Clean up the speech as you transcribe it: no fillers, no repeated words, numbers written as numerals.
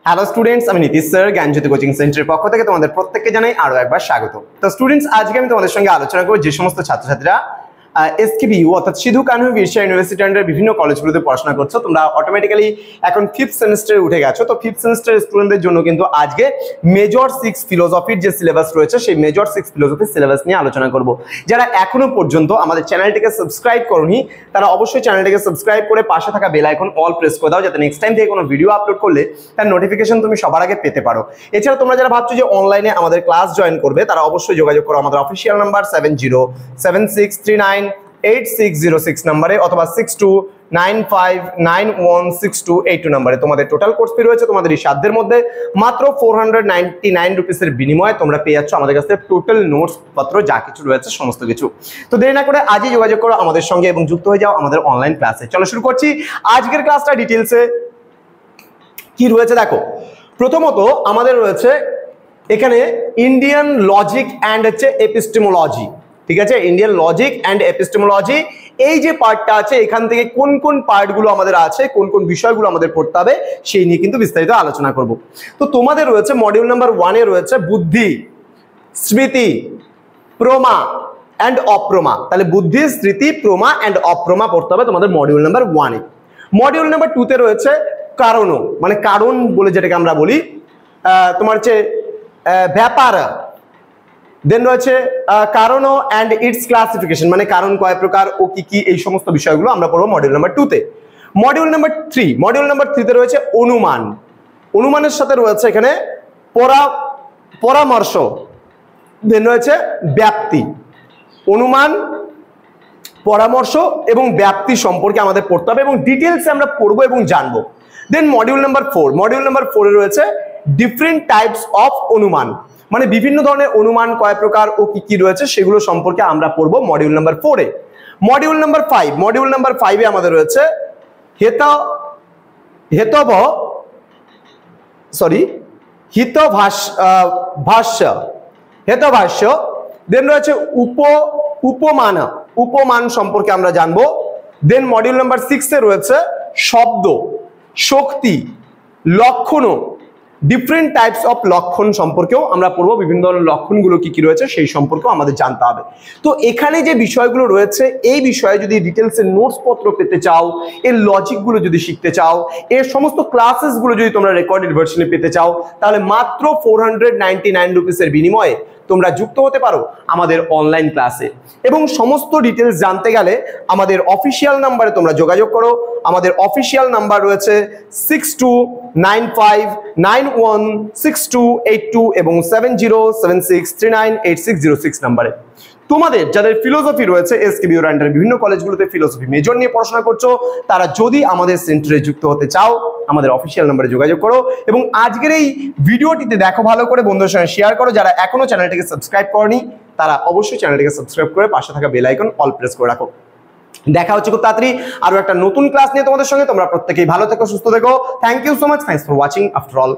Hello students, আমি Nitish sir জ্ঞানজ্যোতি coaching সেন্টারের পক্ষ থেকে তোমাদের প্রত্যেককে জানাই আরো একবার স্বাগত। তো স্টুডেন্টস, আজকে আমি তোমাদের সঙ্গে আলোচনা করব যে সমস্ত ছাত্রছাত্রীরা এসকেবিইউ অর্থাৎ সিধু কানহু বিরসা ইউনিভার্সিটি আন্ডার বিভিন্ন কলেজগুলোতে পড়াশোনা করছো, তোমরা অটোমেটিক্যালি এখন 5th সেমিস্টারে উঠে গেছো। তো 5th সেমিস্টারের স্টুডেন্টদের জন্য কিন্তু আজকে মেজর 6 ফিলোসফির যে সিলেবাস রয়েছে সেই মেজর 6 ফিলোসফির সিলেবাস নিয়ে আলোচনা করব। যারা এখনো পর্যন্ত আমাদের চ্যানেলটিকে সাবস্ক্রাইব করোনি তারা অবশ্যই চ্যানেলটিকে সাবস্ক্রাইব করে পাশে থাকা বেল আইকন অল প্রেস করে দাও, যাতে নেক্সট টাইম থেকে কোনো ভিডিও আপলোড করলে তার নোটিফিকেশন তুমি সবার আগে পেতে পারো। এছাড়া তোমরা যারা ভাবছো যে অনলাইনে আমাদের ক্লাস জয়েন করবে তারা অবশ্যই যোগাযোগ করো আমাদের অফিসিয়াল নাম্বার 7076398606 নম্বরে অথবা 6295916282 নম্বরে। তোমাদের টোটাল কোর্স ফি রয়েছে তোমাদের এই সাধ্যের মধ্যে মাত্র 499 রুপিসের বিনিময়ে তোমরা পেয়ে যাচ্ছ আমাদের কাছে টোটাল নোটস পত্র যা কিছু রয়েছে সমস্ত কিছু। তো দেরি না করে আজই যোগাযোগ করো আমাদের সঙ্গে এবং যুক্ত হয়ে যাও আমাদের অনলাইন ক্লাসে। চলো শুরু করছি আজকের ক্লাসটা। ডিটেলসে কি রয়েছে দেখো, প্রথমত আমাদের রয়েছে এখানে ইন্ডিয়ান লজিক অ্যান্ড হচ্ছে এপিস্টেমোলজি। ঠিক আছে, ইন্ডিয়ান লজিক অ্যান্ড এপিস্টেমোলজি এই যে পার্টটা আছে এখান থেকে কোন কোন পার্টগুলো আমাদের আছে, কোন কোন বিষয়গুলো আমাদের পড়তে হবে সেই নিয়ে কিন্তু বিস্তারিত আলোচনা করব। তো তোমাদের রয়েছে মডিউল নাম্বার 1-এ রয়েছে বুদ্ধি, স্মৃতি, প্রমা অ্যান্ড অপ্রমা। তাহলে বুদ্ধি, স্মৃতি, প্রমা অ্যান্ড অপ্রমা পড়তে হবে তোমাদের মডিউল নাম্বার 1-এ। মডিউল নাম্বার 2-তে রয়েছে কারণও, মানে কারণ বলে যেটাকে আমরা বলি, তোমার হচ্ছে ব্যাপার। দেন রয়েছে কারণও অ্যান্ড ইটস ক্লাসিফিকেশন, মানে কারণ কয় প্রকার ও কি কি, এই সমস্ত বিষয়গুলো আমরা পড়বো মডিউল নাম্বার 2-তে। মডিউল নাম্বার 3-তে রয়েছে অনুমান। অনুমানের সাথে রয়েছে এখানে পরামর্শ। দেন রয়েছে ব্যাপ্তি। অনুমান, পরামর্শ এবং ব্যাপ্তি সম্পর্কে আমাদের পড়তে হবে এবং ডিটেলসে আমরা পড়বো এবং জানবো। দেন মডিউল নাম্বার 4-এ রয়েছে ডিফারেন্ট টাইপস অফ অনুমান, মানে বিভিন্ন ধরনের অনুমান কয় প্রকার ও কি কি রয়েছে সেগুলো সম্পর্কে আমরা পড়বো মডিউল নাম্বার 4-এ। মডিউল নাম্বার 5-এ আমাদের রয়েছে হিতভাষ্য। দেন রয়েছে উপমান সম্পর্কে আমরা জানবো। দেন মডিউল নাম্বার 6-এ রয়েছে শব্দ, শক্তি, লক্ষণ, ডিফারেন্ট টাইপস অফ লক্ষণ সম্পর্কেও আমরা পড়বো। বিভিন্ন ধরনের লক্ষণগুলো কি কি রয়েছে সেই সম্পর্কেও আমাদের জানতে হবে। তো এখানে যে বিষয়গুলো রয়েছে এই বিষয়ে যদি ডিটেলসের নোটস পত্র পেতে চাও, এর লজিকগুলো যদি শিখতে চাও, এর সমস্ত ক্লাসেসগুলো যদি তোমরা রেকর্ডেড ভার্সনে পেতে চাও, তাহলে মাত্র 499 রুপিসের বিনিময়ে তোমরা যুক্ত হতে পারো আমাদের অনলাইন ক্লাসে। এবং সমস্ত ডিটেলস জানতে গেলে আমাদের অফিসিয়াল নাম্বারে তোমরা যোগাযোগ করো। আমাদের অফিসিয়াল নাম্বার রয়েছে 6295916282 এবং 7076398606 নাম্বারে। তোমাদের যাদের ফিলোসফি রয়েছে এসকেবিইউ আন্ডার বিভিন্ন কলেজগুলোতে ফিলোসফি মেজর নিয়ে পড়াশোনা করছো, তারা যদি আমাদের সেন্টারে যুক্ত হতে চাও আমাদের অফিসিয়াল নাম্বারে যোগাযোগ করো এবং আজকের এই ভিডিওটিতে দেখো ভালো করে, বন্ধুদের সঙ্গে শেয়ার করো। যারা এখনো চ্যানেলটিকে সাবস্ক্রাইব করনি তারা অবশ্যই চ্যানেলটিকে সাবস্ক্রাইব করে পাশে থাকা বেল আইকন অল প্রেস করে রাখো। দেখা হচ্ছে খুব তাড়াতাড়ি আরো একটা নতুন ক্লাস নিয়ে তোমাদের সঙ্গে। তোমরা প্রত্যেকেই ভালো থেকো, সুস্থ থেকো। Thank you so much, thanks for watching after all.